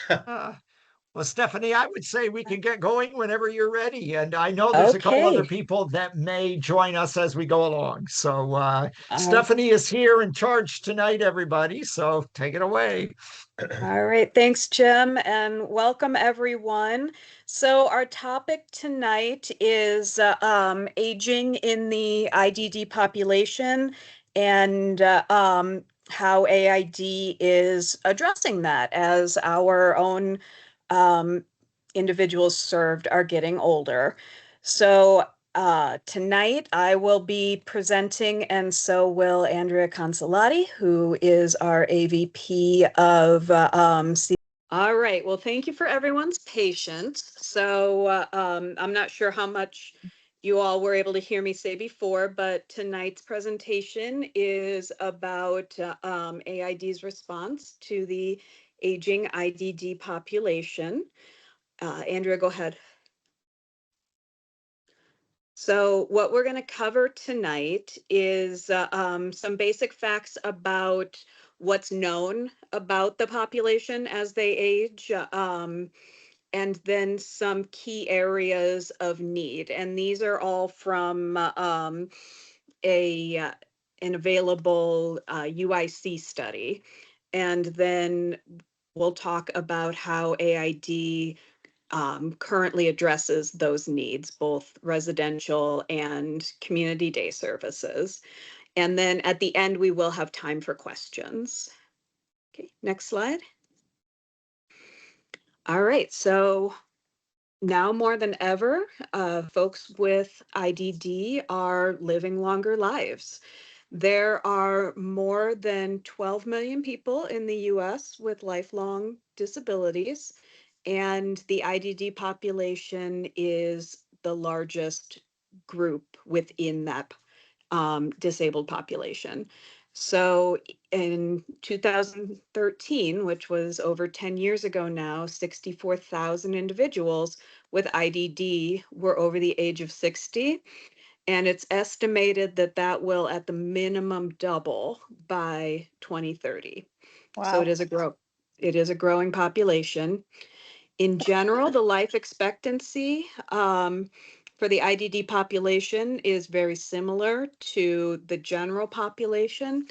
Uh, well, Stephanie, I would say we can get going whenever you're ready. And I know there's a couple other Okay. people that may join us as we go along. So Uh, Stephanie is here in charge tonight, everybody. So take it away. all right. Thanks, Jim, and welcome everyone. So our topic tonight is aging in the IDD population and how AID is addressing that as our own um, individuals served are getting older. So tonight I will be presenting, and so will Andrea Consolati, who is our AVP of All right. Well, thank you for everyone's patience. So I'm not sure how much you all were able to hear me say before, but tonight's presentation is about AID's response to the aging IDD population. Andrea, go ahead. So what we're going to cover tonight is some basic facts about what's known about the population as they age, and then some key areas of need. And these are all from a an available UIC study. And then we'll talk about how AID currently addresses those needs, both residential and community day services. And then at the end, we will have time for questions. Okay, next slide. All right, so now more than ever, folks with IDD are living longer lives. There are more than 12 million people in the US with lifelong disabilities, and the IDD population is the largest group within that disabled population. So in 2013, which was over 10 years ago now, 64,000 individuals with IDD were over the age of 60. And it's estimated that that will at the minimum double by 2030. So Wow. it is a growing population. In general, the life expectancy for the IDD population is very similar to the general population.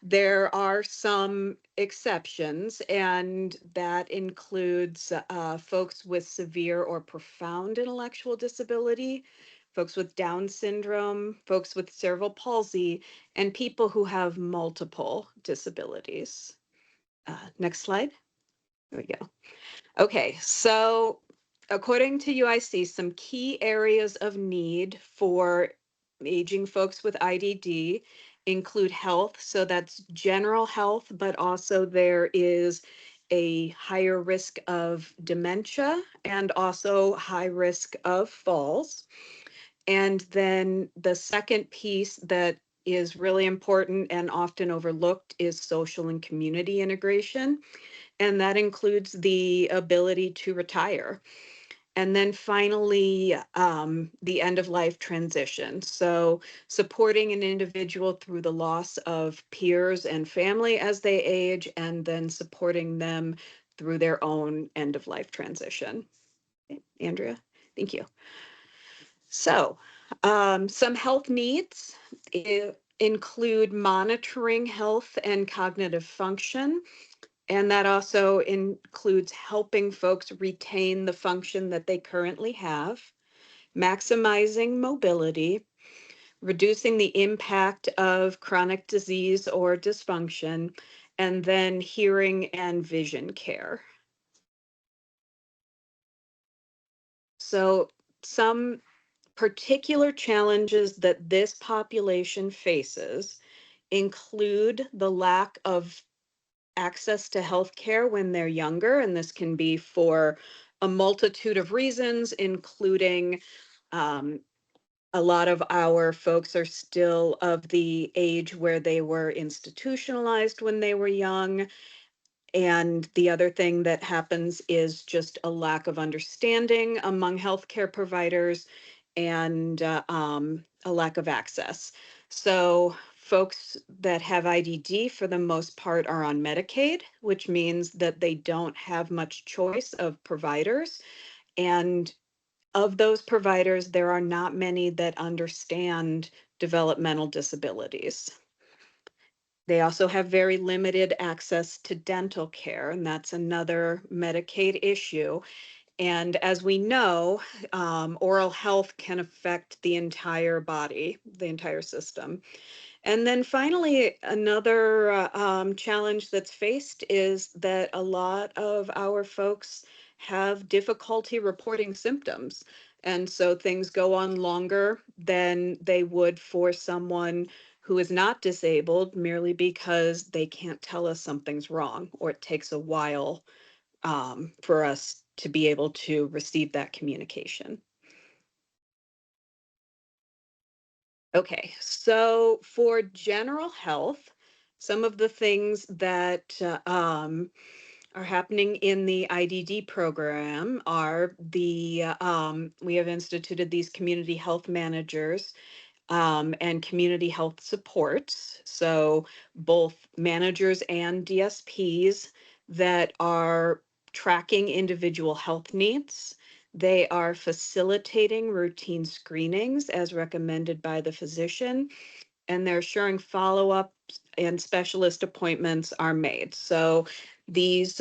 There are some exceptions, and that includes folks with severe or profound intellectual disability, folks with Down syndrome, folks with cerebral palsy, and people who have multiple disabilities. Next slide. There we go. Okay, so according to UIC, some key areas of need for aging folks with IDD include health. So that's general health, but also there is a higher risk of dementia and also high risk of falls. And then the second piece that is really important and often overlooked is social and community integration. And that includes the ability to retire. And then finally, the end of life transition. So supporting an individual through the loss of peers and family as they age, and then supporting them through their own end of life transition. Andrea, thank you. So some health needs include monitoring health and cognitive function. And that also includes helping folks retain the function that they currently have, maximizing mobility, reducing the impact of chronic disease or dysfunction, and then hearing and vision care. So some particular challenges that this population faces include the lack of access to health care when they're younger, and this can be for a multitude of reasons, including um, a lot of our folks are still of the age where they were institutionalized when they were young. And the other thing that happens is just a lack of understanding among healthcare providers and a lack of access. So folks that have IDD, for the most part, are on Medicaid, which means that they don't have much choice of providers. And of those providers, there are not many that understand developmental disabilities. They also have very limited access to dental care, and that's another Medicaid issue. And as we know, oral health can affect the entire body, the entire system. And then finally, another challenge that's faced is that a lot of our folks have difficulty reporting symptoms. And so things go on longer than they would for someone who is not disabled merely because they can't tell us something's wrong, or it takes a while for us to be able to receive that communication. Okay, so for general health, some of the things that are happening in the IDD program are we have instituted these community health managers and community health supports. So both managers and DSPs that are tracking individual health needs. They are facilitating routine screenings as recommended by the physician, and they're assuring follow-up and specialist appointments are made. So this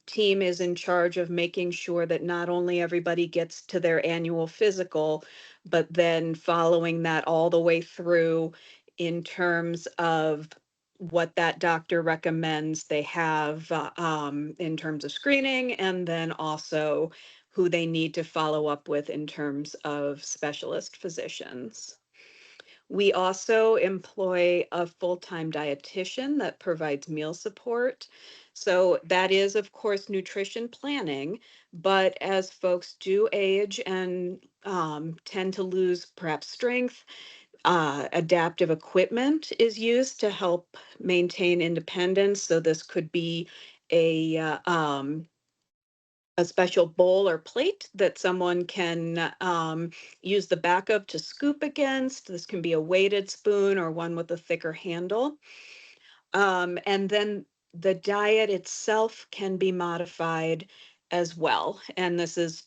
team is in charge of making sure that not only everybody gets to their annual physical, but then following that all the way through in terms of what that doctor recommends they have in terms of screening, and then also who they need to follow up with in terms of specialist physicians. We also employ a full-time dietitian that provides meal support. So that is, of course, nutrition planning, but as folks do age and tend to lose perhaps strength, adaptive equipment is used to help maintain independence. So this could be a a special bowl or plate that someone can use the back of to scoop against. This can be a weighted spoon or one with a thicker handle. And then the diet itself can be modified as well. And this is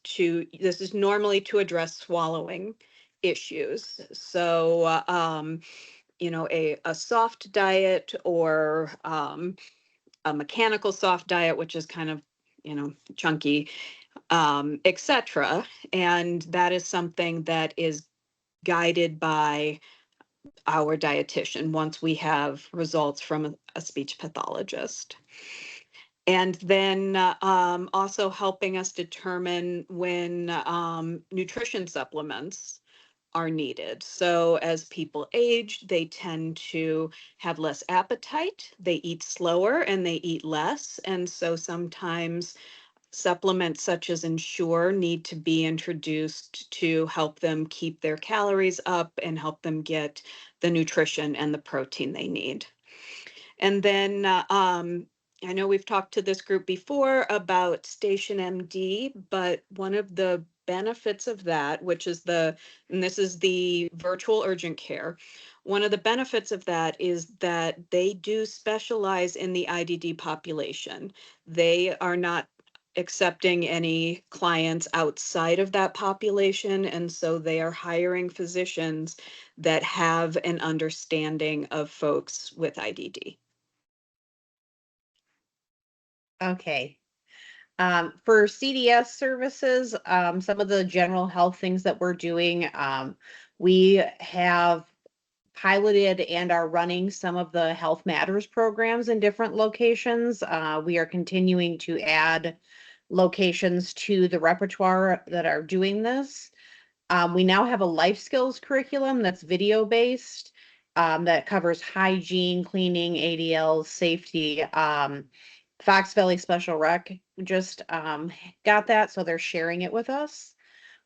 normally to address swallowing issues. So, a soft diet or a mechanical soft diet, which is kind of, chunky, etc. And that is something that is guided by our dietitian once we have results from a speech pathologist. And then also helping us determine when nutrition supplements are needed. So as people age, they tend to have less appetite, they eat slower and they eat less. And so sometimes supplements such as Ensure need to be introduced to help them keep their calories up and help them get the nutrition and the protein they need. And then I know we've talked to this group before about Station MD, but one of the benefits of that, and this is the virtual urgent care, one of the benefits of that is that they do specialize in the IDD population. They are not accepting any clients outside of that population, and so they are hiring physicians that have an understanding of folks with IDD. Okay. For CDS services, some of the general health things that we're doing, we have piloted and are running some of the Health Matters programs in different locations. We are continuing to add locations to the repertoire that are doing this. We now have a life skills curriculum that's video based, that covers hygiene, cleaning, ADLs, safety. Fox Valley Special Rec just got that, so they're sharing it with us.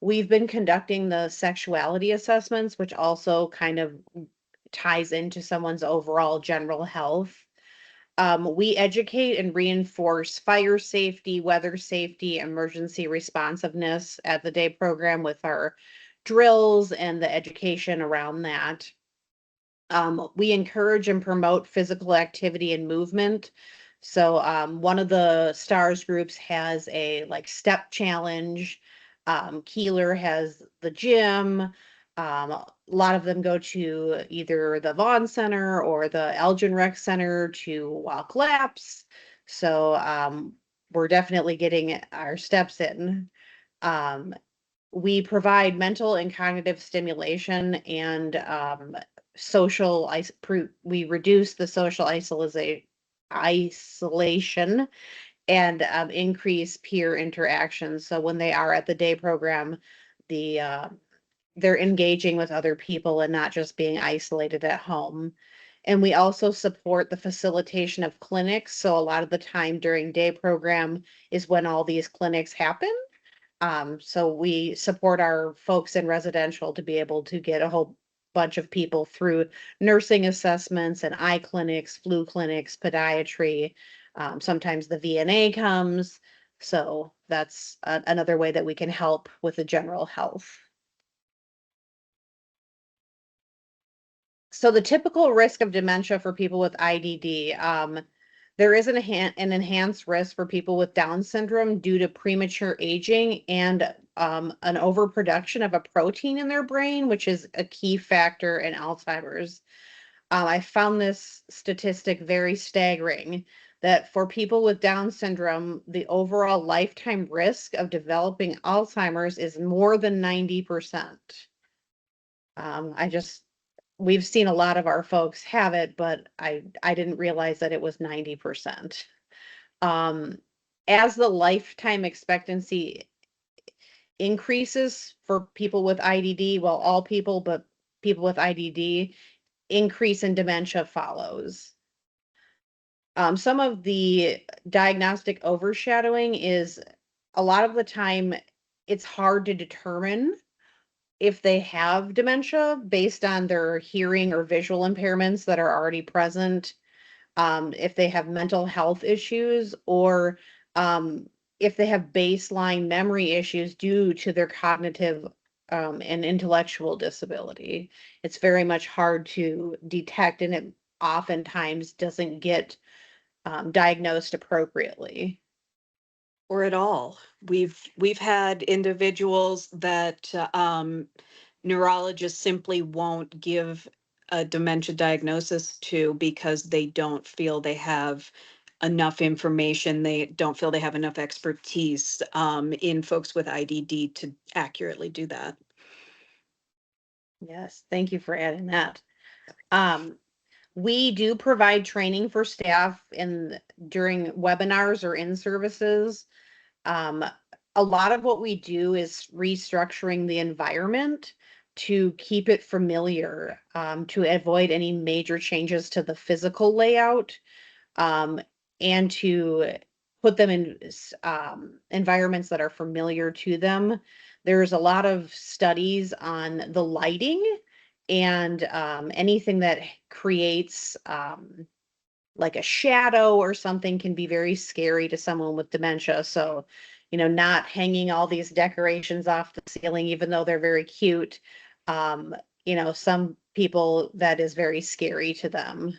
We've been conducting the sexuality assessments, which also kind of ties into someone's overall general health. We educate and reinforce fire safety, weather safety, emergency responsiveness at the day program with our drills and the education around that. We encourage and promote physical activity and movement. So one of the STARS groups has a like step challenge. Keeler has the gym. A lot of them go to either the Vaughn Center or the Elgin Rec Center to walk laps. So we're definitely getting our steps in. Um, we provide mental and cognitive stimulation and we reduce the social isolation and increase peer interaction. So when they are at the day program, the they're engaging with other people and not just being isolated at home. And we also support the facilitation of clinics. So a lot of the time during day program is when all these clinics happen. So we support our folks in residential to be able to get a whole bunch of people through nursing assessments and eye clinics, flu clinics, podiatry. Sometimes the VNA comes. So that's another way that we can help with the general health. So the typical risk of dementia for people with IDD, there is an enhanced risk for people with Down syndrome due to premature aging and an overproduction of a protein in their brain, which is a key factor in Alzheimer's. I found this statistic very staggering that for people with Down syndrome, the overall lifetime risk of developing Alzheimer's is more than 90%. I just we've seen a lot of our folks have it, but I didn't realize that it was 90%. Um, as the lifetime expectancy increases for people with IDD, well, all people, but people with IDD, increase in dementia follows. Some of the diagnostic overshadowing is a lot of the time it's hard to determine if they have dementia based on their hearing or visual impairments that are already present, if they have mental health issues, or if they have baseline memory issues due to their cognitive and intellectual disability. It's very much hard to detect, and it oftentimes doesn't get diagnosed appropriately. Or at all. We've had individuals that neurologists simply won't give a dementia diagnosis to because they don't feel they have enough information. They don't feel they have enough expertise in folks with IDD to accurately do that. Yes, thank you for adding that. Um, we do provide training for staff during webinars or in services. Um, a lot of what we do is restructuring the environment to keep it familiar, to avoid any major changes to the physical layout, um, and to put them in environments that are familiar to them. There's a lot of studies on the lighting and anything that creates like a shadow or something can be very scary to someone with dementia. So, not hanging all these decorations off the ceiling, even though they're very cute. Um, some people that is very scary to them.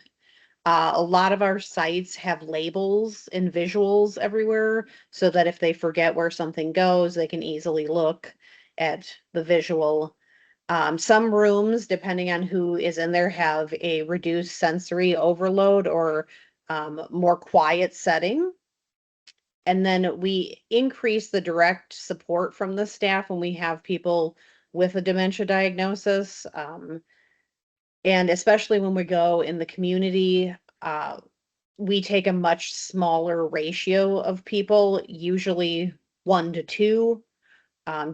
A lot of our sites have labels and visuals everywhere so that if they forget where something goes, they can easily look at the visual. Some rooms, depending on who is in there, have a reduced sensory overload or more quiet setting. And then we increase the direct support from the staff when we have people with a dementia diagnosis. And especially when we go in the community, uh, we take a much smaller ratio of people, usually 1 to 2,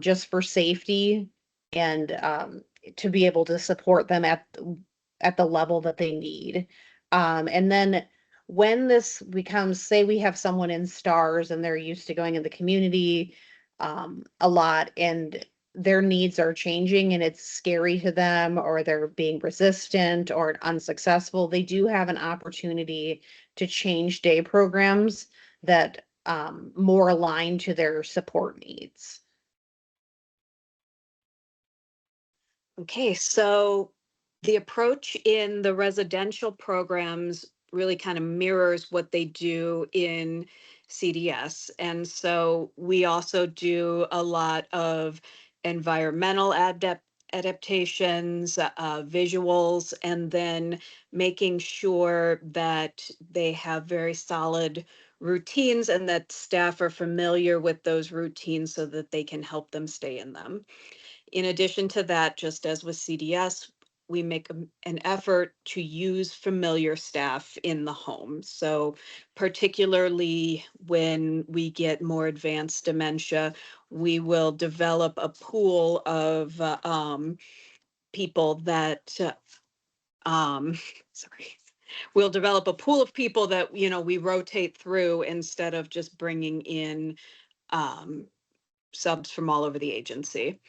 just for safety and to be able to support them at the level that they need. And then when this becomes, say we have someone in STARS and they're used to going in the community a lot, and their needs are changing and it's scary to them, or they're being resistant or unsuccessful, they do have an opportunity to change day programs that more align to their support needs. Okay, so The approach in the residential programs really kind of mirrors what they do in CDS. And so we also do a lot of environmental adaptations, visuals, and then making sure that they have very solid routines and that staff are familiar with those routines so that they can help them stay in them. In addition to that, just as with CDS, we make an effort to use familiar staff in the home. So particularly when we get more advanced dementia, we will develop a pool of people that, sorry, we'll develop a pool of people that, we rotate through instead of just bringing in um, subs from all over the agency.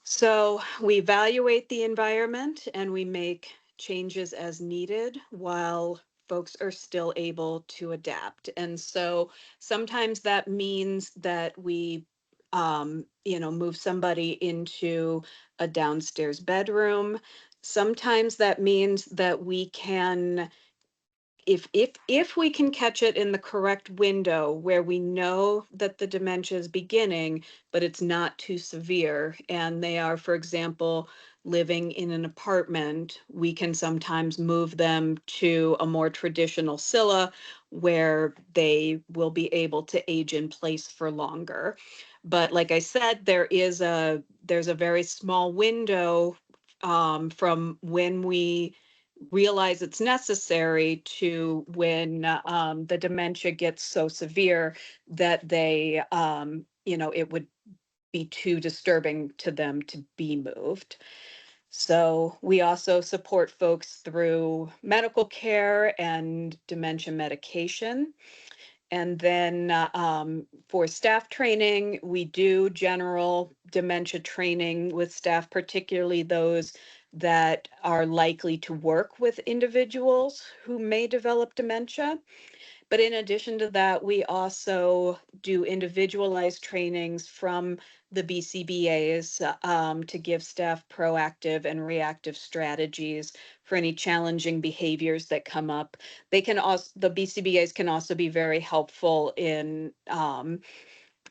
So we evaluate the environment and we make changes as needed while folks are still able to adapt. And so sometimes that means that we, move somebody into a downstairs bedroom. Sometimes that means that we can, if we can catch it in the correct window where we know that the dementia is beginning, but it's not too severe, and they are, for example, living in an apartment, we can sometimes move them to a more traditional SILA where they will be able to age in place for longer. But like I said, there's a very small window from when we realize it's necessary to when the dementia gets so severe that it would be too disturbing to them to be moved. So we also support folks through medical care and dementia medication. And then for staff training, we do general dementia training with staff, particularly those that are likely to work with individuals who may develop dementia. But in addition to that, we also do individualized trainings from the BCBAs to give staff proactive and reactive strategies for any challenging behaviors that come up. The BCBAs can also be very helpful in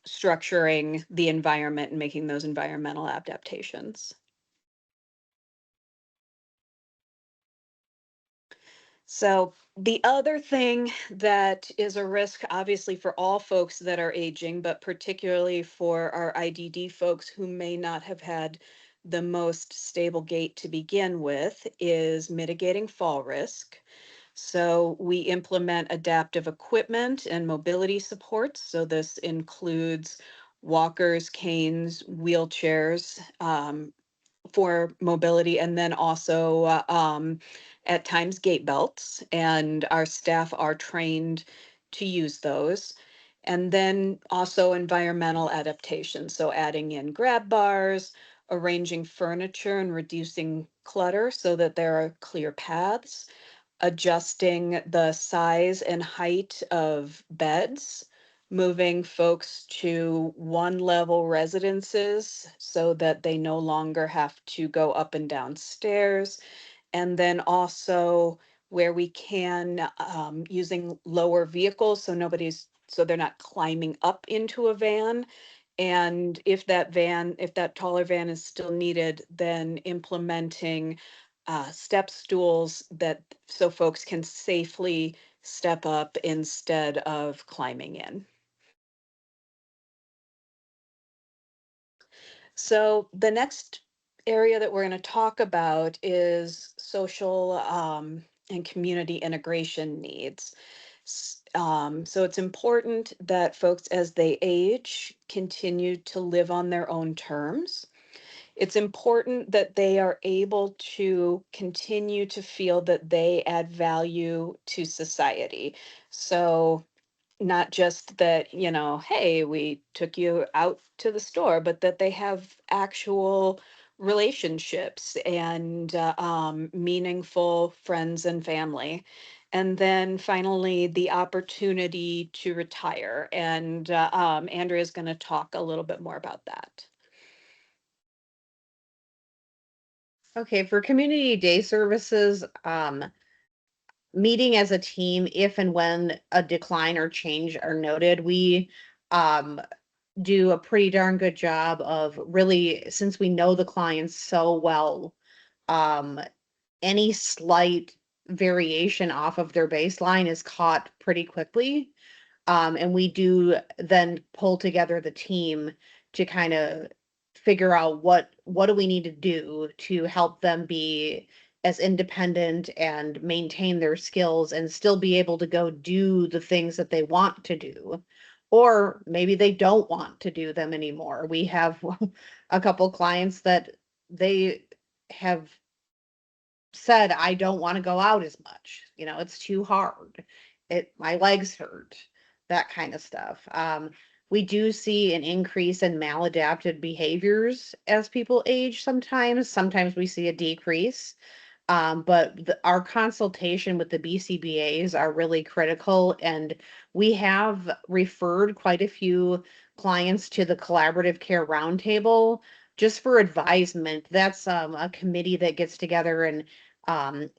structuring the environment and making those environmental adaptations. So the other thing that is a risk, obviously, for all folks that are aging, but particularly for our IDD folks who may not have had the most stable gait to begin with, is mitigating fall risk. So we implement adaptive equipment and mobility supports. So this includes walkers, canes, wheelchairs, for mobility, and then also at times gait belts, and our staff are trained to use those. And then also environmental adaptation, so adding in grab bars, arranging furniture and reducing clutter so that there are clear paths, adjusting the size and height of beds, moving folks to one level residences so that they no longer have to go up and down stairs. And then also where we can, using lower vehicles so they're not climbing up into a van. And if that taller van is still needed, then implementing step stools so folks can safely step up instead of climbing in. So the next area that we're going to talk about is social and community integration needs. So it's important that folks, as they age, continue to live on their own terms. It's important that they are able to continue to feel that they add value to society. So not just that, hey, we took you out to the store, but that they have actual relationships and meaningful friends and family. And then finally, the opportunity to retire. And Andrea is going to talk a little bit more about that. Okay, for community day services, meeting as a team, if and when a decline or change are noted, we um, do a pretty darn good job of really, since we know the clients so well, um, any slight variation off of their baseline is caught pretty quickly. And we do then pull together the team to kind of figure out what do we need to do to help them be as independent and maintain their skills and still be able to go do the things that they want to do. Or maybe they don't want to do them anymore. We have a couple clients that they have said, I don't want to go out as much. You know, it's too hard. My legs hurt, that kind of stuff. We do see an increase in maladapted behaviors as people age sometimes. Sometimes we see a decrease. But our consultation with the BCBAs are really critical, and we have referred quite a few clients to the Collaborative Care Roundtable just for advisement. That's a committee that gets together um,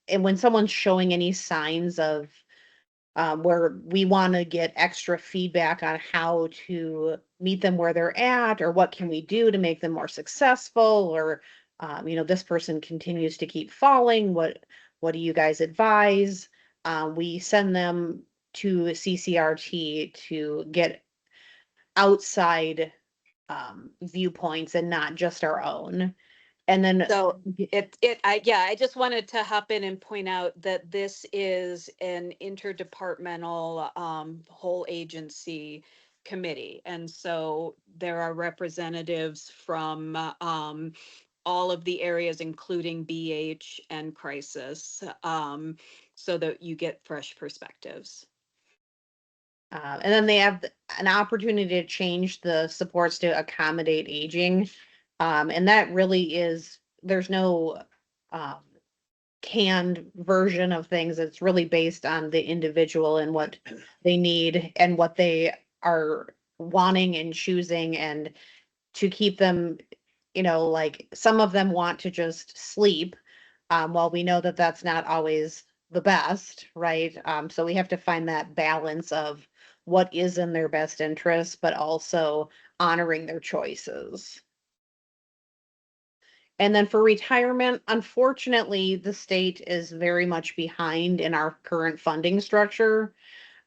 and when someone's showing any signs of where we want to get extra feedback on how to meet them where they're at, or what can we do to make them more successful, or this person continues to keep falling. What do you guys advise? We send them to CCRT to get outside viewpoints and not just our own. And then So I just wanted to hop in and point out that this is an interdepartmental, whole agency committee. And so there are representatives from, all of the areas, including BH and crisis, so that you get fresh perspectives. And then they have an opportunity to change the supports to accommodate aging. And that really is, there's no um, canned version of things. It's really based on the individual and what they need and what they are wanting and choosing, and to keep them, like some of them want to just sleep. Well, we know that that's not always the best, right? So we have to find that balance of what is in their best interest, but also honoring their choices. And then for retirement, unfortunately, the state is very much behind in our current funding structure.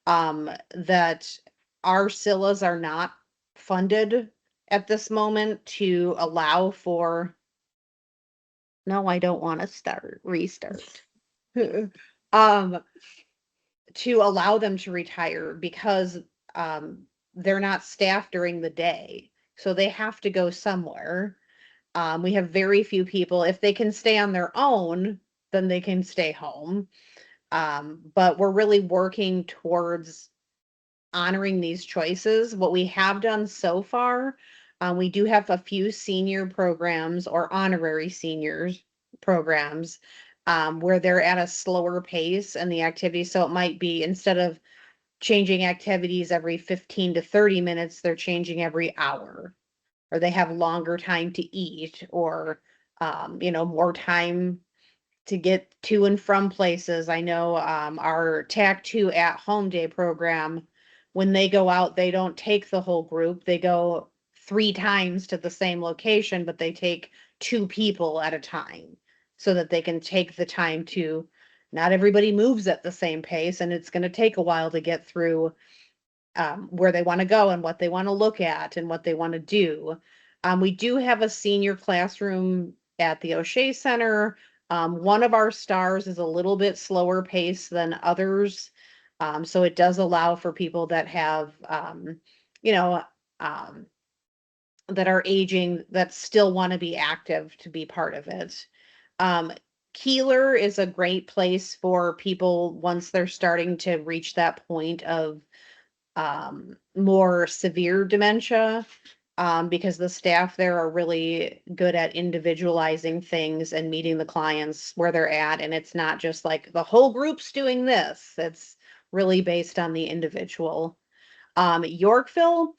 That our SILAs are not funded at this moment to allow for. No, I don't want to restart. um, to allow them to retire because um, they're not staffed during the day. So they have to go somewhere. We have very few people. If they can stay on their own, then they can stay home. But we're really working towards honoring these choices. What we have done so far, we do have a few senior programs or honorary seniors programs where they're at a slower pace and the activity. So it might be, instead of changing activities every 15 to 30 minutes, they're changing every hour, or they have longer time to eat, or more time to get to and from places. I know our TAC 2 at home day program, when they go out, they don't take the whole group. They go 3 times to the same location, but they take 2 people at a time so that they can take the time to, not everybody moves at the same pace, and it's going to take a while to get through where they want to go and what they want to look at and what they want to do. We do have a senior classroom at the O'Shea Center. One of our stars is a little bit slower pace than others. So it does allow for people that have, you know, um, that are aging that still want to be active to be part of it. Um, Keeler is a great place for people once they're starting to reach that point of more severe dementia, because the staff there are really good at individualizing things and meeting the clients where they're at. And it's not just like the whole group's doing this, it's really based on the individual. Yorkville,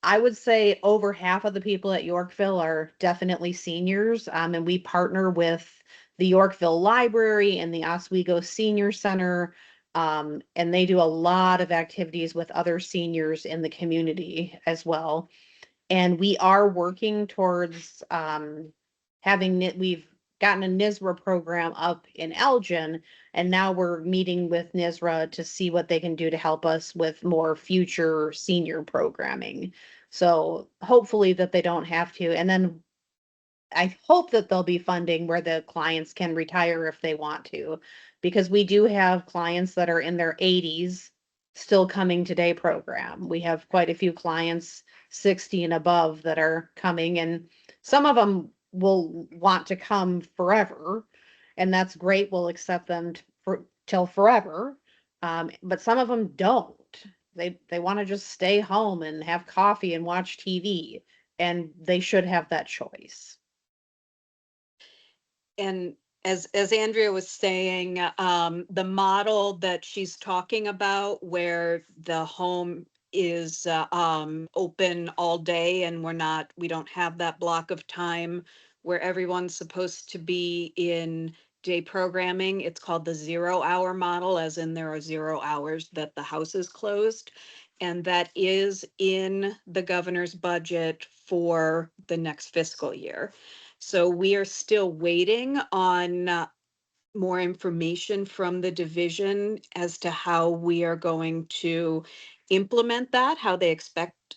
I would say over half of the people at Yorkville are definitely seniors. And we partner with the Yorkville Library and the Oswego Senior Center. And they do a lot of activities with other seniors in the community as well. And we are working towards we've gotten a NISRA program up in Elgin, and now we're meeting with NISRA to see what they can do to help us with more future senior programming. So hopefully that they don't have to. And then I hope that there'll be funding where the clients can retire if they want to, because we do have clients that are in their 80s still coming to day program. We have quite a few clients 60 and above that are coming, and some of them will want to come forever, and that's great. We'll accept them for till forever. But some of them don't. They want to just stay home and have coffee and watch TV, and they should have that choice. And as Andrea was saying, the model that she's talking about, where the home is open all day, and we don't have that block of time where everyone's supposed to be in day programming. It's called the 0 hour model, as in there are 0 hours that the house is closed. And that is in the governor's budget for the next fiscal year. So we are still waiting on more information from the division as to how we are going to implement that, how they expect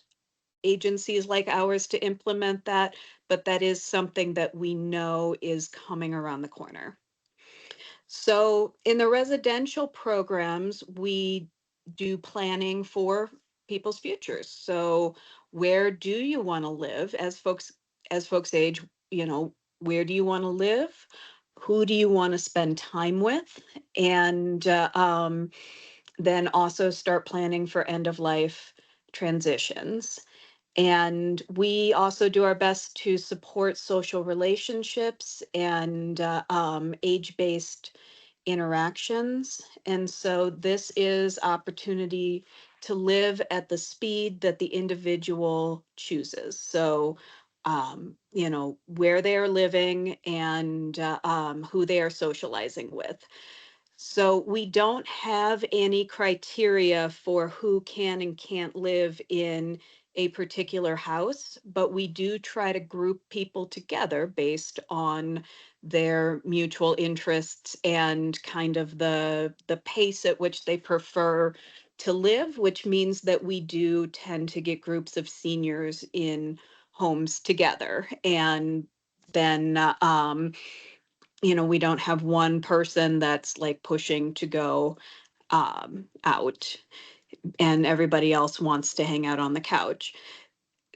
agencies like ours to implement that. But that is something that we know is coming around the corner. So in the residential programs, we do planning for people's futures. So where do you want to live as folks age, where do you want to live? Who do you want to spend time with? And then also start planning for end of life transitions. And we also do our best to support social relationships and age-based interactions. And so this is opportunity to live at the speed that the individual chooses. So, where they are living and who they are socializing with. So we don't have any criteria for who can and can't live in a particular house, but we do try to group people together based on their mutual interests and kind of the pace at which they prefer to live, which means that we do tend to get groups of seniors in homes together. And then we don't have one person that's like pushing to go out, and everybody else wants to hang out on the couch.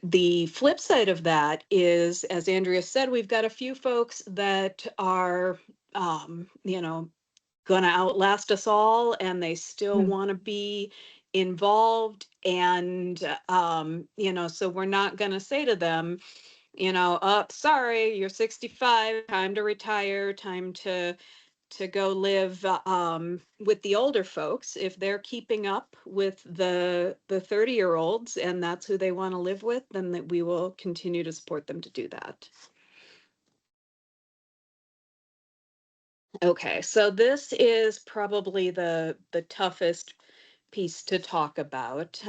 The flip side of that is, as Andrea said, we've got a few folks that are, going to outlast us all, and they still Hmm. want to be involved. And, so we're not going to say to them, sorry, you're 65, time to retire, time to go live with the older folks. If they're keeping up with the 30-year-olds and that's who they want to live with, then that we will continue to support them to do that. Okay, so this is probably the toughest piece to talk about,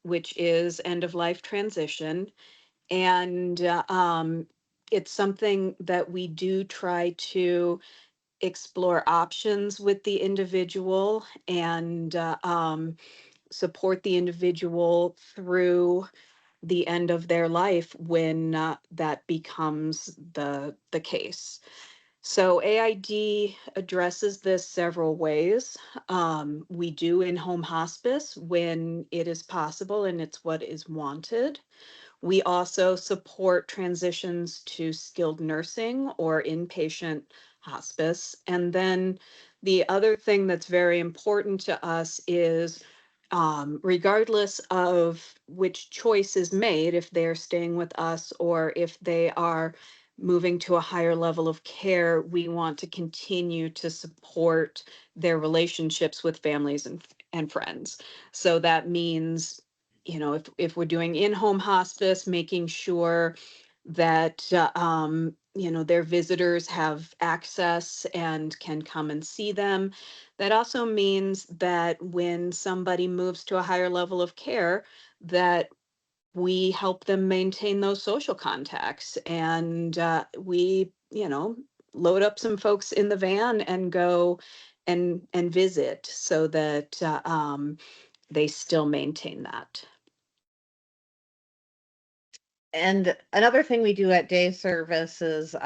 which is end of life transition. And it's something that we do try to explore options with the individual and support the individual through the end of their life when that becomes the case. So AID addresses this several ways. We do in-home hospice when it is possible and it's what is wanted. We also support transitions to skilled nursing or inpatient hospice. And then the other thing that's very important to us is, regardless of which choice is made, if they're staying with us or if they are moving to a higher level of care, we want to continue to support their relationships with families and friends. So that means if we're doing in-home hospice, making sure that their visitors have access and can come and see them. That also means that when somebody moves to a higher level of care, that we help them maintain those social contacts, and we load up some folks in the van and go and visit so that they still maintain that. And another thing we do at day service is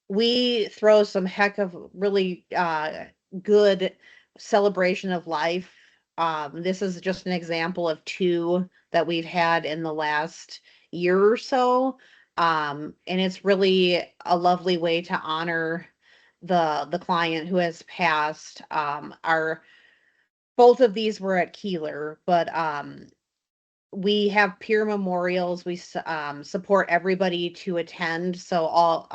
we throw some heck of really good celebration of life. This is just an example of two that we've had in the last year or so. And it's really a lovely way to honor the client who has passed. Our both of these were at Keeler, but we have peer memorials. We support everybody to attend. So all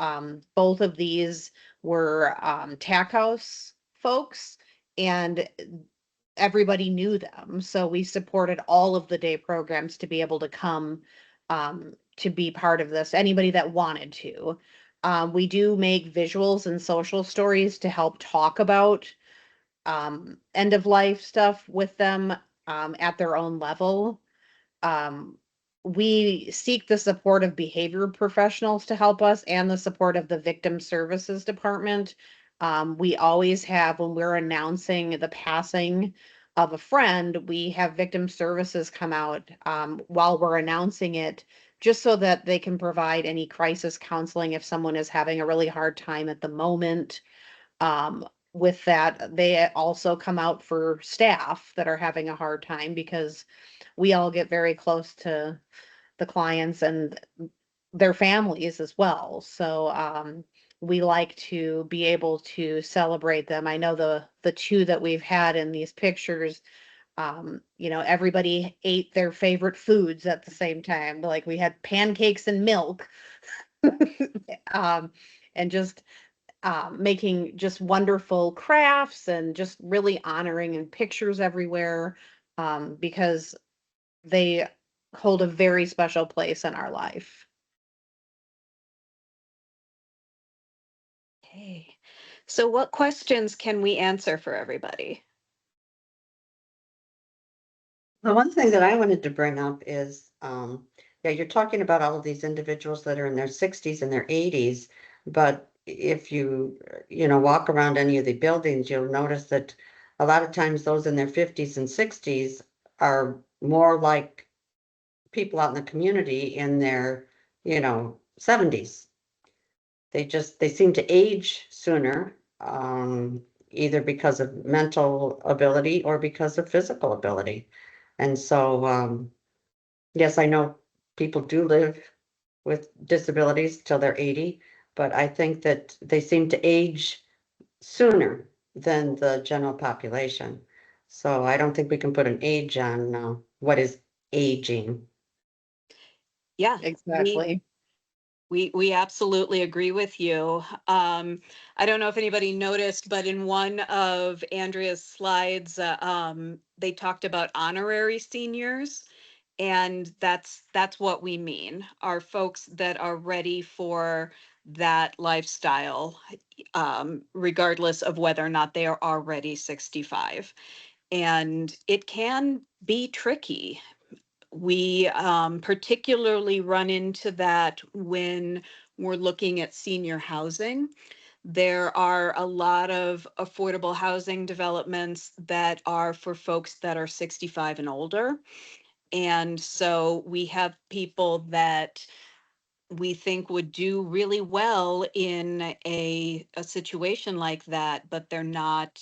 both of these were TAC house folks, and everybody knew them. So we supported all of the day programs to be able to come to be part of this. Anybody that wanted to. We do make visuals and social stories to help talk about end of life stuff with them at their own level. um, we seek the support of behavior professionals to help us and the support of the victim services department. We always have, when we're announcing the passing of a friend, we have victim services come out while we're announcing it, just so that they can provide any crisis counseling if someone is having a really hard time at the moment. With that, they also come out for staff that are having a hard time, because we all get very close to the clients and their families as well. So we like to be able to celebrate them. I know the two that we've had in these pictures, everybody ate their favorite foods at the same time. Like we had pancakes and milk, um, and just making just wonderful crafts and just really honoring and pictures everywhere, because they hold a very special place in our life. Okay. So what questions can we answer for everybody? The one thing that I wanted to bring up is, yeah, you're talking about all of these individuals that are in their 60s and their 80s, but if you, walk around any of the buildings, you'll notice that a lot of times those in their 50s and 60s are more like people out in the community in their, 70s. They seem to age sooner, either because of mental ability or because of physical ability. And so, yes, I know people do live with disabilities till they're 80, but I think that they seem to age sooner than the general population. So I don't think we can put an age on what is aging. Yeah, Exactly. we absolutely agree with you. I don't know if anybody noticed, but in one of Andrea's slides, they talked about honorary seniors. And that's what we mean, are folks that are ready for that lifestyle, regardless of whether or not they are already 65. And it can be tricky. We particularly run into that when we're looking at senior housing. There are a lot of affordable housing developments that are for folks that are 65 and older. And so we have people that we think would do really well in a situation like that, but they're not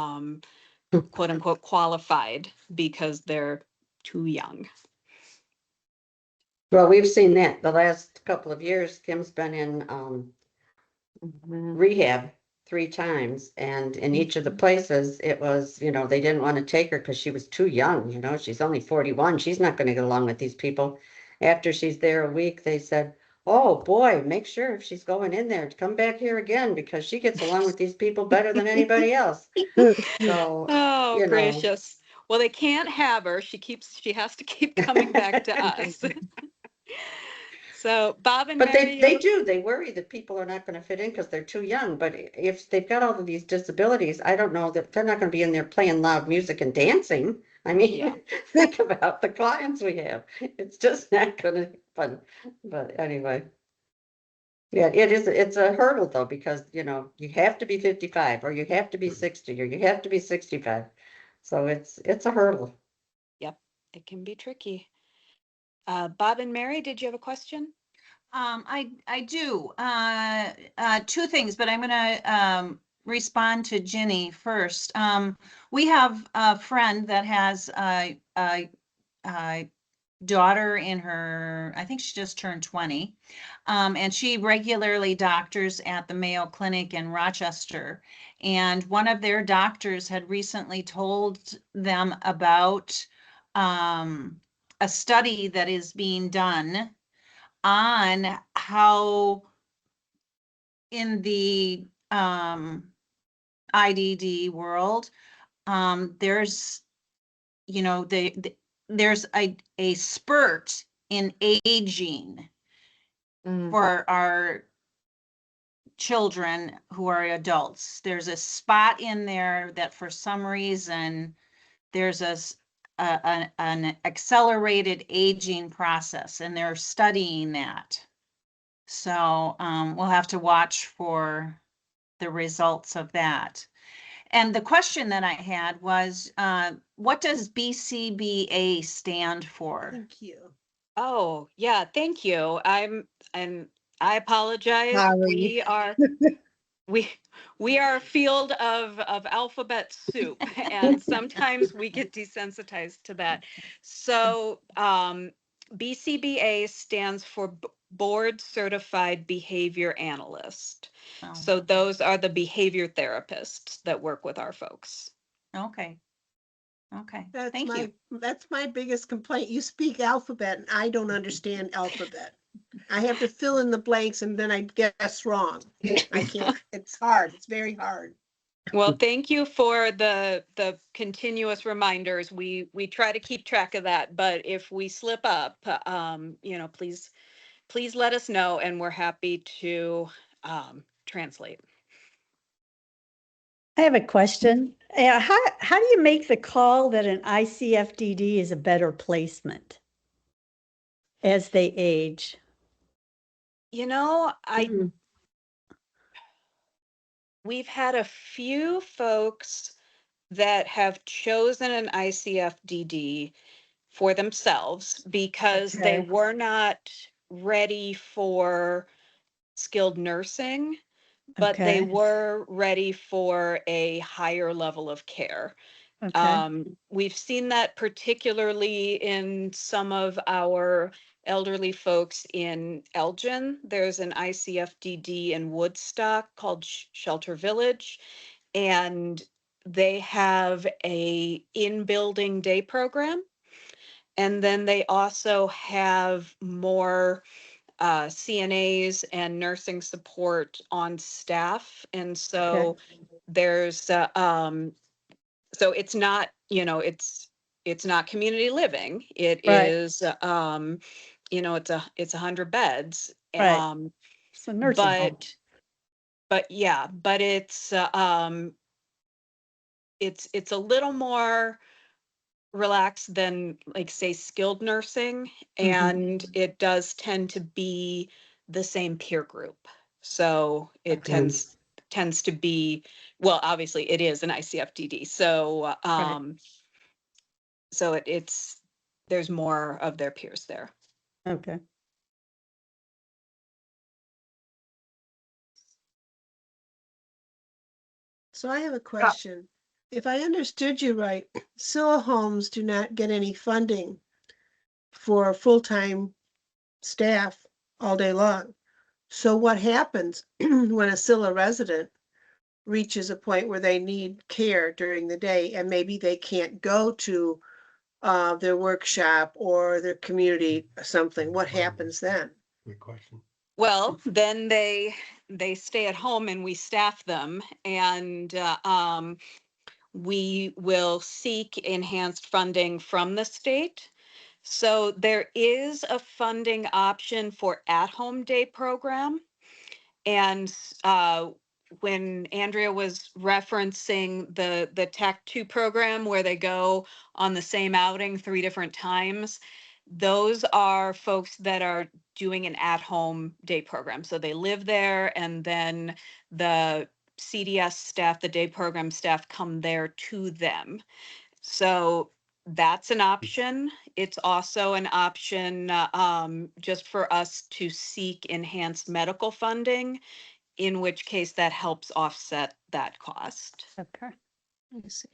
quote unquote qualified because they're too young. Well, we've seen that the last couple of years. Kim's been in rehab 3 times, and in each of the places it was, they didn't want to take her because she was too young. She's only 41, she's not going to get along with these people. After she's there a week, they said, oh boy, make sure if she's going in there to come back here again, because she gets along with these people better than anybody else. So Oh, gracious. Well, they can't have her. She has to keep coming back to us. So Bob and But Mary, they worry that people are not going to fit in because they're too young. But if they've got all of these disabilities, I don't know that they're not going to be in there playing loud music and dancing. I mean, Yeah. think about the clients we have. It's just not going to happen. But anyway. Yeah, it's a hurdle though, because you have to be 55 or you have to be 60 or you have to be 65. So it's a hurdle. yep, it can be tricky. Bob and Mary, did you have a question? I do. Two things, but I'm gonna respond to Ginny first. We have a friend that has a daughter in her, I think she just turned 20. And she regularly doctors at the Mayo Clinic in Rochester. And one of their doctors had recently told them about a study that is being done on how in the IDD world, there's, there's a spurt in aging Mm. for our children who are adults. There's a spot in there that for some reason there's an accelerated aging process, and they're studying that. So we'll have to watch for the results of that. And the question that I had was, what does BCBA stand for? Thank you. Oh, yeah, thank you. And I apologize. Sorry. We we are a field of alphabet soup, and sometimes we get desensitized to that. So BCBA stands for Board Certified Behavior Analyst. Oh, So those are the behavior therapists that work with our folks. okay. Okay, That's thank you. that's my biggest complaint. You speak alphabet and I don't understand alphabet. I have to fill in the blanks and then I guess wrong. I can't, it's hard. It's very hard. Well, thank you for the continuous reminders. We try to keep track of that, but if we slip up, please let us know, and we're happy to translate. I have a question. How do you make the call that an ICFDD is a better placement as they age? Mhm. We've had a few folks that have chosen an ICFDD for themselves because they Okay. were not ready for skilled nursing, but they Okay. were ready for a higher level of care. Okay. We've seen that particularly in some of our elderly folks in Elgin. There's an ICFDD in Woodstock called Shelter Village, and they have a in-building day program. And then they also have more CNAs and nursing support on staff. And so there's so it's not, it's not community living. It Right. is it's 100 beds. Right. So nursing home. But yeah, but it's a little more relaxed than, like, say, skilled nursing, and it does tend to be the same peer group. So it Okay. tends to be, well, obviously it is an ICFDD. So so it's there's more of their peers there. Okay. So I have a question. If I understood you right, SILA homes do not get any funding for full-time staff all day long. So what happens when a SILA resident reaches a point where they need care during the day and maybe they can't go to their workshop or their community or something? What happens then? Good question. Well, then they stay at home and we staff them, and we will seek enhanced funding from the state. So there is a funding option for at-home day program. And when Andrea was referencing the Tech 2 program where they go on the same outing 3 different times, those are folks that are doing an at-home day program. So they live there, and then the CDS staff, the day program staff, come there to them. So that's an option. It's also an option just for us to seek enhanced medical funding, in which case that helps offset that cost. Okay. I see.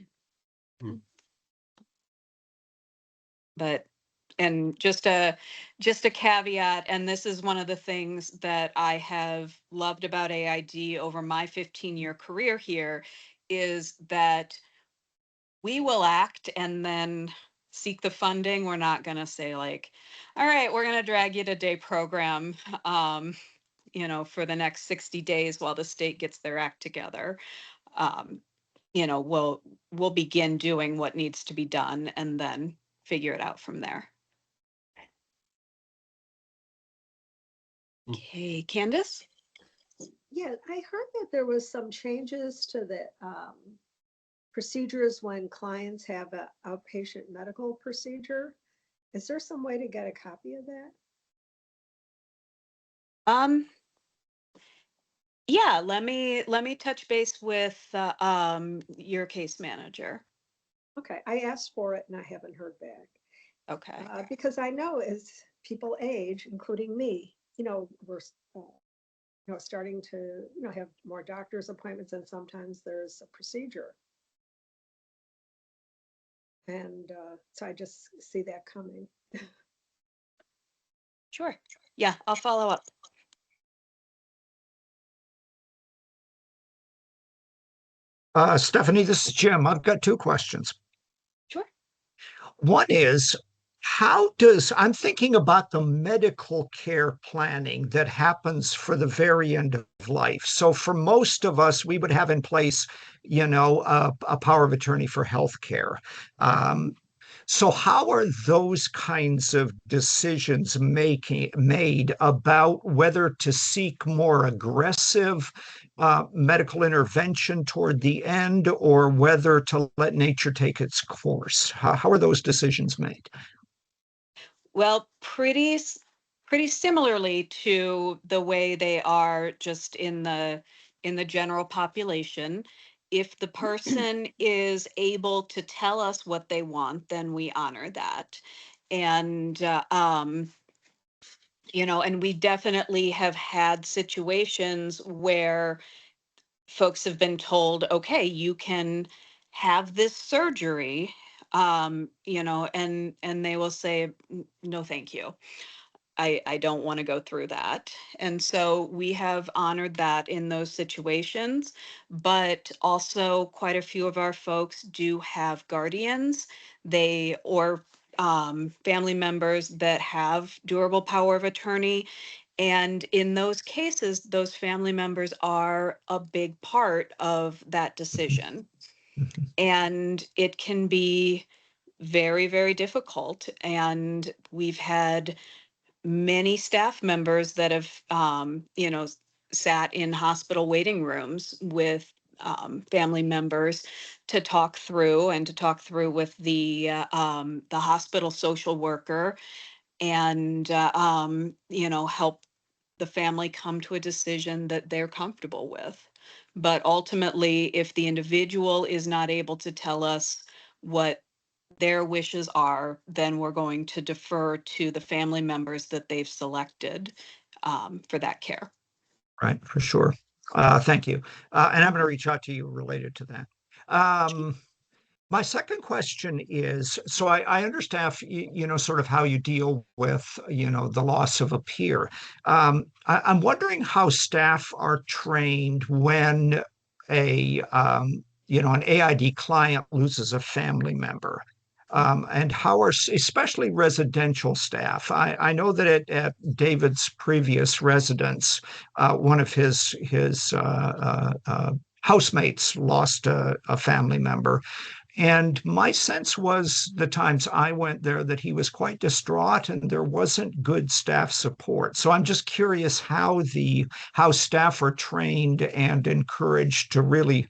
But and just a caveat, and this is one of the things that I have loved about AID over my 15-year career here, is that we will act and then seek the funding. We're not going to say like, all right, we're going to drag you to day program, for the next 60 days while the state gets their act together. Um, we'll begin doing what needs to be done and then figure it out from there. Okay, Candace? Yeah, I heard that there was some changes to the procedures when clients have an outpatient medical procedure. Is there some way to get a copy of that? Yeah, let me touch base with your case manager. Okay, I asked for it and I haven't heard back. Okay. Because I know as people age, including me, we're starting to have more doctor's appointments, and sometimes there's a procedure. And so I just see that coming. Sure. Yeah, I'll follow up. Stephanie, this is Jim. I've got 2 questions. Sure. One is, I'm thinking about the medical care planning that happens for the very end of life. So for most of us, we would have in place, a power of attorney for healthcare. So how are those kinds of decisions made about whether to seek more aggressive medical intervention toward the end, or whether to let nature take its course? How are those decisions made? Well, pretty similarly to the way they are just in the general population. If the person is able to tell us what they want, then we honor that. And and we definitely have had situations where folks have been told, okay, you can have this surgery, and they will say, No, thank you. I don't want to go through that. And so we have honored that in those situations, but also quite a few of our folks do have guardians, or family members that have durable power of attorney. And in those cases, those family members are a big part of that decision. And it can be very, very difficult. And we've had many staff members that have, sat in hospital waiting rooms with family members to talk through with the hospital social worker, and help the family come to a decision that they're comfortable with. But ultimately, if the individual is not able to tell us what their wishes are, then we're going to defer to the family members that they've selected for that care. Right, for sure. Thank you. And I'm going to reach out to you related to that. My second question is, so I understand, sort of how you deal with, the loss of a peer. I'm wondering how staff are trained when an AID client loses a family member. And how are especially residential staff? I know that at David's previous residence, one of his housemates lost a family member. And my sense was the times I went there that he was quite distraught and there wasn't good staff support. So I'm just curious how staff are trained and encouraged to really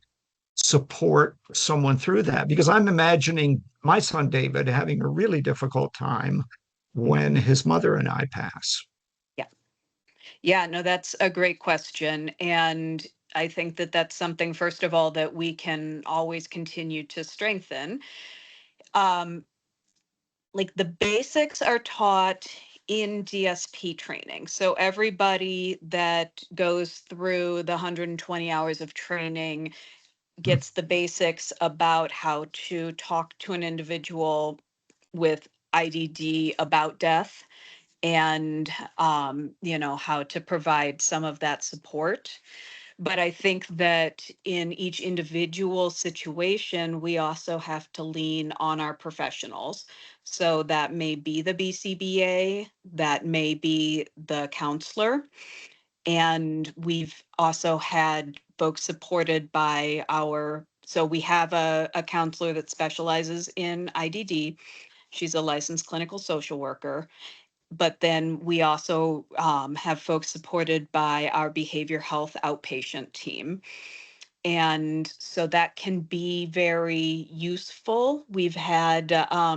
support someone through that, because I'm imagining my son David having a really difficult time when his mother and I pass. Yeah. Yeah, no, that's a great question. And I think that that's something, first of all, that we can always continue to strengthen. Um, like the basics are taught in DSP training. So everybody that goes through the 120 hours of training gets the basics about how to talk to an individual with IDD about death and how to provide some of that support. But I think that in each individual situation, we also have to lean on our professionals. So that may be the BCBA, that may be the counselor. And we've also had folks supported by so we have a counselor that specializes in IDD. She's a licensed clinical social worker. But then we also have folks supported by our behavior health outpatient team. And so that can be very useful. We've had,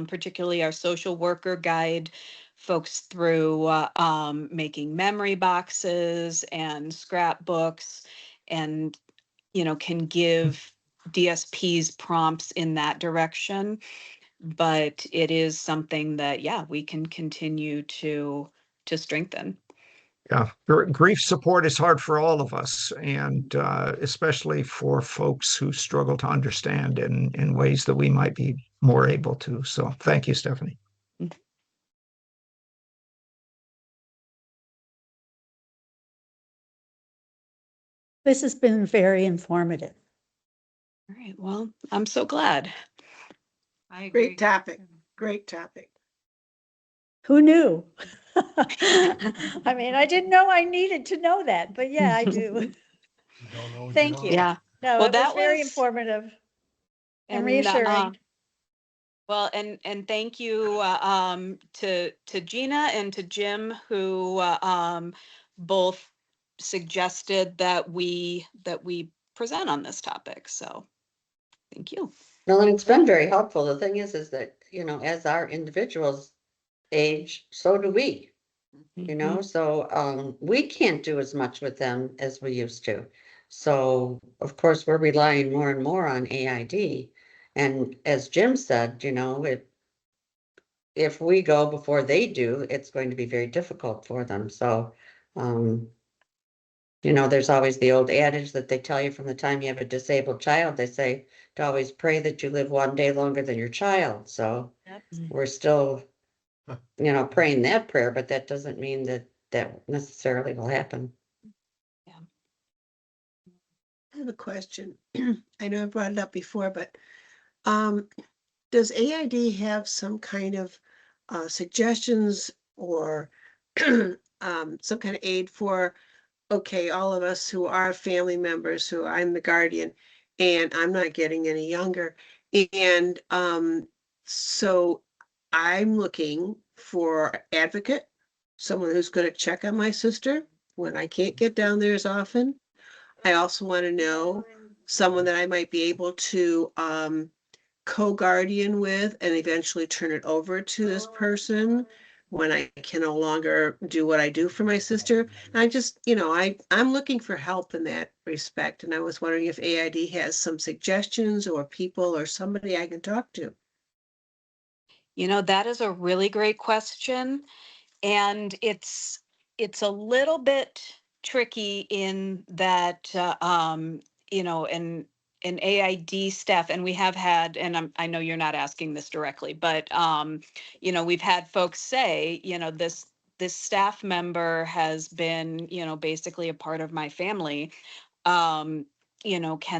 particularly our social worker guide folks through making memory boxes and scrapbooks and, can give DSPs prompts in that direction. But it is something that, yeah, we can continue to strengthen. Yeah, grief support is hard for all of us, and especially for folks who struggle to understand in ways that we might be more able to. So thank you, Stephanie. This has been very informative. All right, well, I'm so glad. I agree. Great topic. Great topic. Who knew? I mean, I didn't know I needed to know that, but yeah, I do. Thank you. Yeah. No, Well, it was that very was informative and and reassuring. well, and thank you to Gina and to Jim who both suggested that we present on this topic. So thank you. Well, and it's been very helpful. The thing is that, as our individuals age, so do we, so we can't do as much with them as we used to. So of course, we're relying more and more on AID. And as Jim said, if we go before they do, it's going to be very difficult for them. So, there's always the old adage that they tell you from the time you have a disabled child, they say to always pray that you live one day longer than your child. So Yep. we're still, praying that prayer, but that doesn't mean that that necessarily will happen. I have a question. I know I brought it up before, but does AID have some kind of suggestions or some kind of aid for, okay, all of us who are family members, who I'm the guardian, and I'm not getting any younger. And so I'm looking for an advocate, someone who's going to check on my sister when I can't get down there as often. I also want to know someone that I might be able to co-guardian with and eventually turn it over to this person when I can no longer do what I do for my sister. And I just, I'm looking for help in that respect. And I was wondering if AID has some suggestions or people or somebody I can talk to. That is a really great question. And it's a little bit tricky in that in AID staff, and we have had, and I know you're not asking this directly, but we've had folks say, this staff member has been, basically a part of my family. Can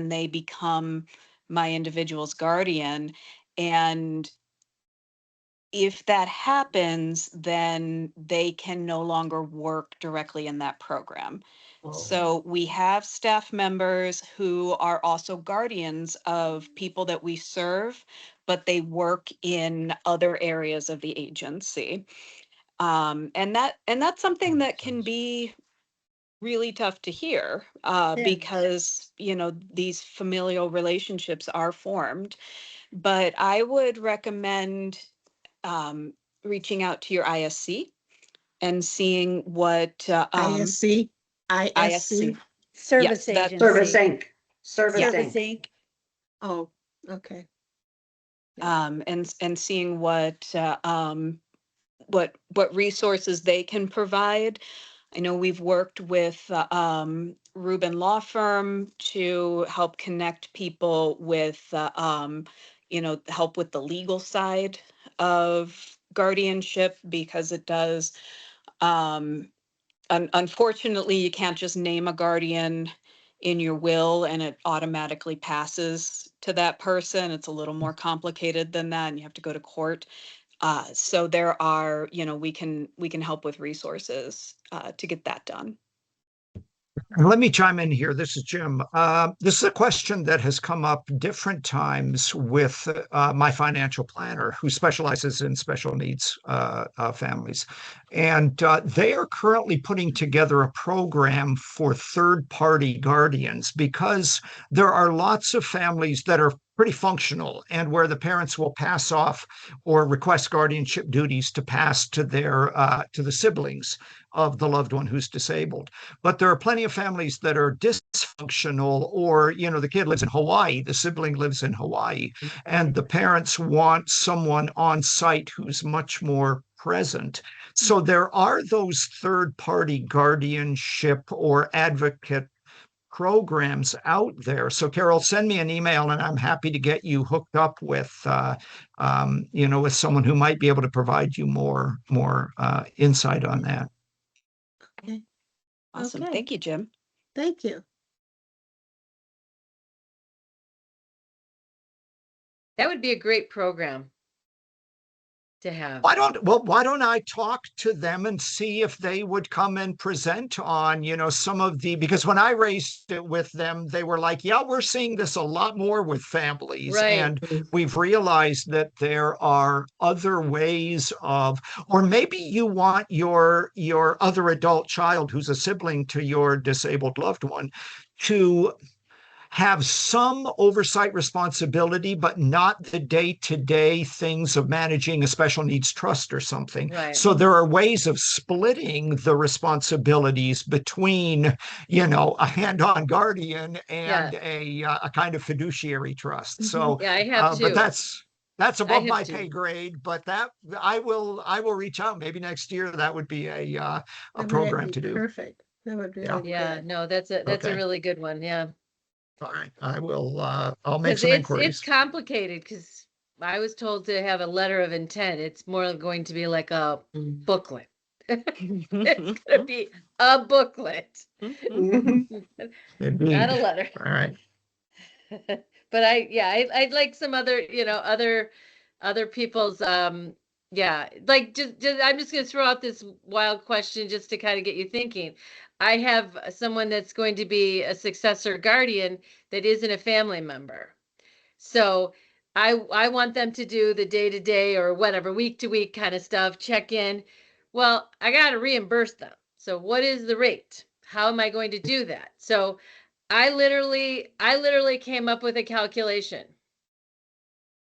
they become my individual's guardian? And if that happens, then they can no longer work directly in that program. So we have staff members who are also guardians of people that we serve, but they work in other areas of the agency. And that's something that can be really tough to hear, Yeah. because, these familial relationships are formed. But I would recommend reaching out to your ISC and seeing what ISC, ISC. Service Yes, that Service agency, Inc. Service Service Inc. Inc. oh, okay. and seeing what resources they can provide. I know we've worked with Rubin Law Firm to help connect people with help with the legal side of guardianship, because it does unfortunately, you can't just name a guardian in your will and it automatically passes to that person. It's a little more complicated than that, and you have to go to court. So there are, we can help with resources to get that done. And let me chime in here. This is Jim. This is a question that has come up different times with my financial planner, who specializes in special needs families. And they are currently putting together a program for third-party guardians, because there are lots of families that are pretty functional and where the parents will pass off or request guardianship duties to pass to the siblings of the loved one who's disabled. But there are plenty of families that are dysfunctional, or, the kid lives in Hawaii, the sibling lives in Hawaii, and the parents want someone on site who's much more present. So there are those third-party guardianship or advocate programs out there. So Carol, send me an email and I'm happy to get you hooked up with, with someone who might be able to provide you more insight on that. Okay, Awesome. Okay. Thank you, Jim. thank you. That would be a great program to have. Why don't I talk to them and see if they would come and present on, some of because when I raised it with them, they were like, yeah, we're seeing this a lot more with families. Right. And we've realized that there are other ways of, or maybe you want your other adult child who's a sibling to your disabled loved one to have some oversight responsibility, but not the day-to-day things of managing a special needs trust or something. Right. So there are ways of splitting the responsibilities between, a hand-on guardian and a kind of fiduciary trust. So, Yeah, I have but too. that's above have my to. pay grade. But that I will reach out maybe next year. That would be a That might program be to do. Perfect. That would really be Yeah, good. no, that's a Okay. really good one. Yeah. All right, I will. I'll make Because some it's inquiries. complicated, because I was told to have a letter of intent. It's more going to be like a booklet. It's gonna be a booklet, Indeed. not a letter. All right. But I'd like some other, other people's, like just I'm just gonna throw out this wild question just to kind of get you thinking. I have someone that's going to be a successor guardian that isn't a family member. So I want them to do the day to day or whatever, week to week kind of stuff, check in. Well, I got to reimburse them. So what is the rate? How am I going to do that? So I literally came up with a calculation.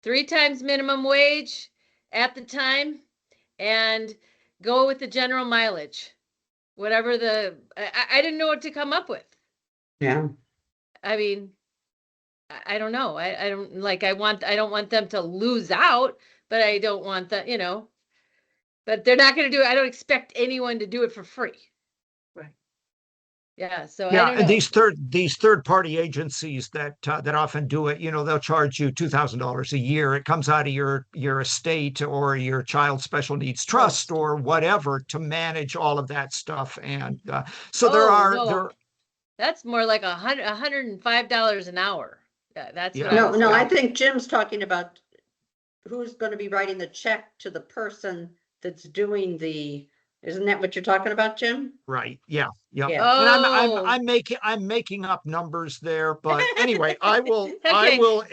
3 times minimum wage at the time, and go with the general mileage. Whatever I didn't know what to come up with. Yeah. I mean, I don't know. I don't like, I don't want them to lose out, but I don't want that, but they're not going to do it. I don't expect anyone to do it for free. Right. Yeah. So I Yeah, don't and know. these third party agencies that often do it, they'll charge you $2,000 a year. It comes out of your estate or your child special needs trust or whatever to manage all of that stuff. And so No, that's more like $105 an hour. That's what I No, was no, I thinking. think Jim's talking about who's gonna be writing the check to the person that's doing isn't that what you're talking about, Jim? Right. Yeah. Yeah. Yeah. And Oh, I'm making up numbers there, but anyway, I Okay. will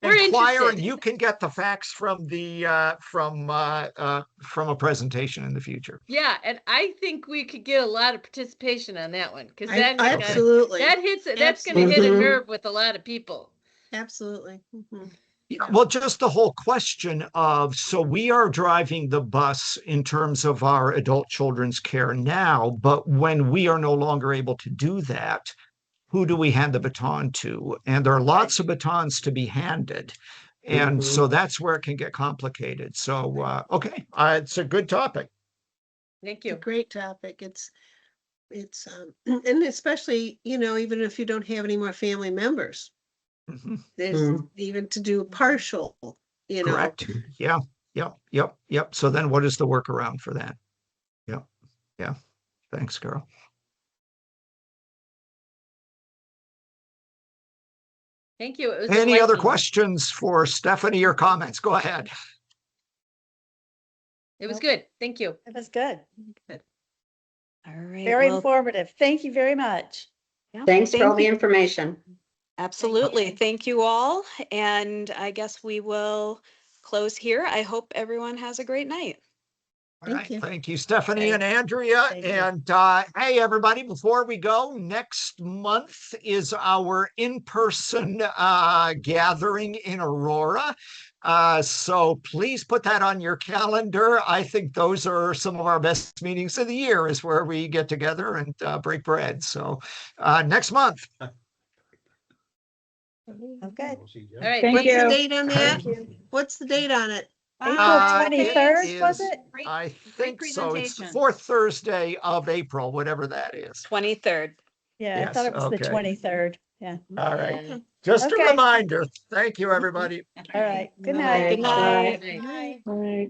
We're inquire, and interested. you can get the facts from from a presentation in the future. Yeah, and I think we could get a lot of participation on that one because Absolutely, that's gonna hit a Absolutely. nerve with a lot of people. absolutely. Mhm. Yeah, well, just the whole question of, so we are driving the bus in terms of our adult children's care now, but when we are no longer able to do that, who do we hand the baton to? And there are lots of batons to be handed. And so that's where it can get complicated. So, okay, it's a good topic. Thank It's a you. great topic. And especially, even if you don't have any more family members, Mhm. there's even to do partial, Correct. Yeah. Yep. Yep. Yep. So then what is the workaround for that? Yep. Yeah. Thanks, Carol. Thank you. It was Any other enlightening. questions for Stephanie or comments? Go ahead. It was good. Thank you. That was good. All right. Very well, informative. Thank you very much. yeah, Thanks for thank all the you. information. Absolutely. Thank you all. And I guess we will close here. I hope everyone has a great night. All Thank right. you. Thank you, Stephanie and Andrea. Thank you. And hey, everybody, before we go, next month is our in-person gathering in Aurora. So please put that on your calendar. I think those are some of our best meetings of the year, is where we get together and break bread. So next month. Okay. All right. Thank What's the you. date on that? Thank you. What's the date on it? April It 23rd, was is, it? I great think so. It's the presentation. fourth Thursday of April, whatever that is. 23rd. Yeah, I Yes, thought it was the okay. 23rd. Yeah. All right. Yeah. Just a Okay. reminder. Thank you, everybody. All right. Good Night. night. Good night. Right. Right.